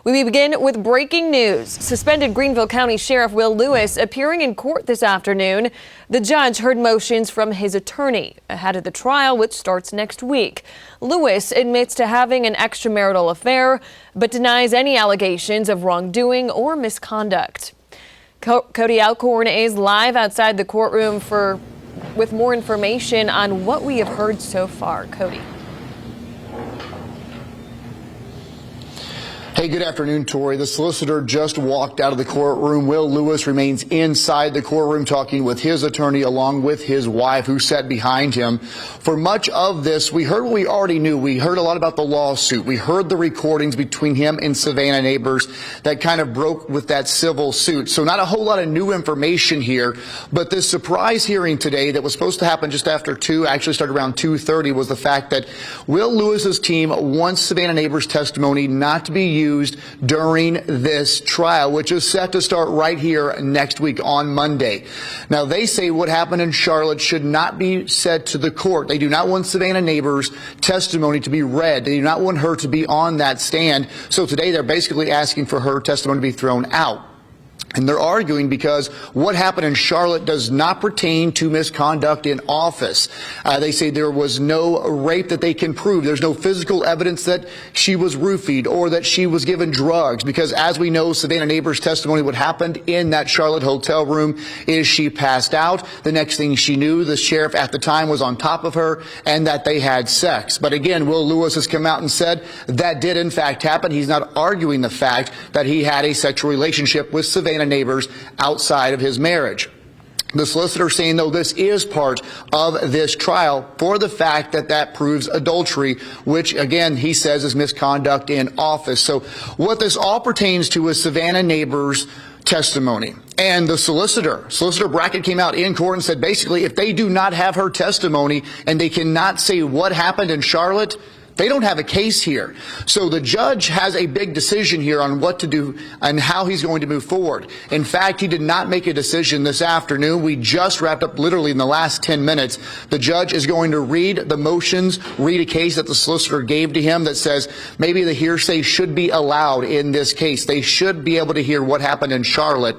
We begin with breaking news. Suspended Greenville County Sheriff Will Lewis appearing in court this afternoon. The judge heard motions from his attorney ahead of the trial, which starts next week. Lewis admits to having an extramarital affair, but denies any allegations of wrongdoing or misconduct. Cody Alcorn is live outside the courtroom with more information on what we have heard so far. Cody. Hey, good afternoon, Tori. The solicitor just walked out of the courtroom. Will Lewis remains inside the courtroom talking with his attorney along with his wife, who sat behind him. For much of this, we heard what we already knew. We heard a lot about the lawsuit. We heard the recordings between him and Savannah Neighbors that kind of broke with that civil suit. So not a whole lot of new information here, but this surprise hearing today that was supposed to happen just after 2, actually started around 2:30, was the fact that Will Lewis's team wants Savannah Neighbors' testimony not to be used during this trial, which is set to start right here next week on Monday. Now, they say what happened in Charlotte should not be said to the court. They do not want Savannah Neighbors' testimony to be read. They do not want her to be on that stand. So today they're basically asking for her testimony to be thrown out. And they're arguing because what happened in Charlotte does not pertain to misconduct in office. They say there was no rape that they can prove. There's no physical evidence that she was roofied or that she was given drugs, because as we know, Savannah Neighbors' testimony, what happened in that Charlotte hotel room is she passed out. The next thing she knew, the sheriff at the time was on top of her and that they had sex. But again, Will Lewis has come out and said that did in fact happen. He's not arguing the fact that he had a sexual relationship with Savannah Neighbors outside of his marriage. The solicitor saying, though, this is part of this trial for the fact that that proves adultery, which, again, he says is misconduct in office. So what this all pertains to is Savannah Neighbors' testimony. And the solicitor Brackett, came out in court and said, basically, if they do not have her testimony and they cannot say what happened in Charlotte, they don't have a case here. So the judge has a big decision here on what to do and how he's going to move forward. In fact, he did not make a decision this afternoon. We just wrapped up literally in the last 10 minutes. The judge is going to read the motions, read a case that the solicitor gave to him that says maybe the hearsay should be allowed in this case. They should be able to hear what happened in Charlotte.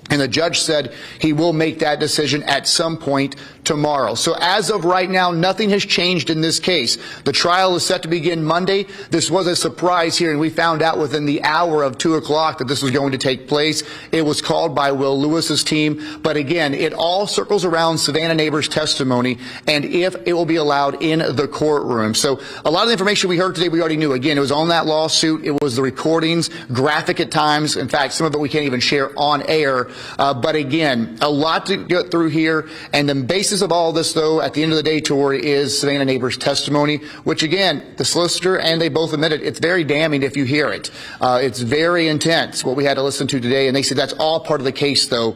And the judge said he will make that decision at some point tomorrow. So as of right now, nothing has changed in this case. The trial is set to begin Monday. This was a surprise here, and we found out within the hour of 2 o'clock that this was going to take place. It was called by Will Lewis's team. But again, it all circles around Savannah Neighbors' testimony and if it will be allowed in the courtroom. So a lot of the information we heard today, we already knew. Again, it was on that lawsuit. It was the recordings, graphic at times. In fact, some of it we can't even share on air. But again, a lot to get through here. And the basis of all this, though, at the end of the day, Tori, is Savannah Neighbors' testimony, which, again, the solicitor and they both admitted it's very damning if you hear it. It's very intense, what we had to listen to today. And they said that's all part of the case, though,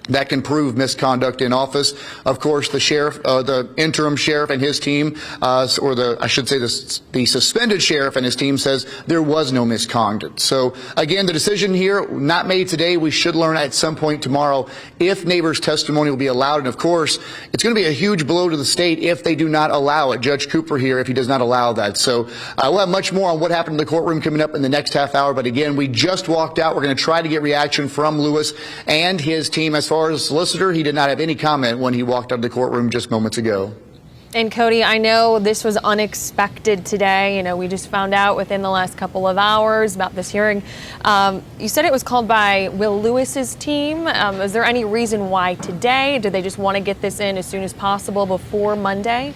that can prove misconduct in office. Of course, the sheriff, the interim sheriff and his team, I should say the suspended sheriff and his team says there was no misconduct. So again, the decision here, not made today. We should learn at some point tomorrow if Neighbors' testimony will be allowed. And of course, it's going to be a huge blow to the state if they do not allow it. Judge Cooper here, if he does not allow that. So we'll have much more on what happened in the courtroom coming up in the next half hour. But again, we just walked out. We're going to try to get reaction from Lewis and his team. As far as the solicitor, he did not have any comment when he walked out of the courtroom just moments ago. And Cody, I know this was unexpected today. You know, we just found out within the last couple of hours about this hearing. You said it was called by Will Lewis's team. Is there any reason why today? Did they just want to get this in as soon as possible before Monday?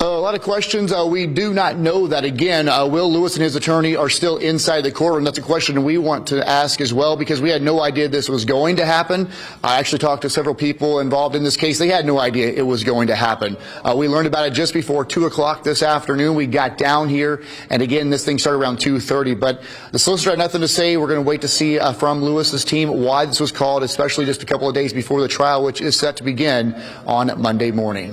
A lot of questions. We do not know that. Again, Will Lewis and his attorney are still inside the courtroom. That's a question we want to ask as well, because we had no idea this was going to happen. I actually talked to several people involved in this case. They had no idea it was going to happen. We learned about it just before 2 o'clock this afternoon. We got down here, and again, this thing started around 2:30. But the solicitor had nothing to say. We're going to wait to see from Lewis's team why this was called, especially just a couple of days before the trial, which is set to begin on Monday morning.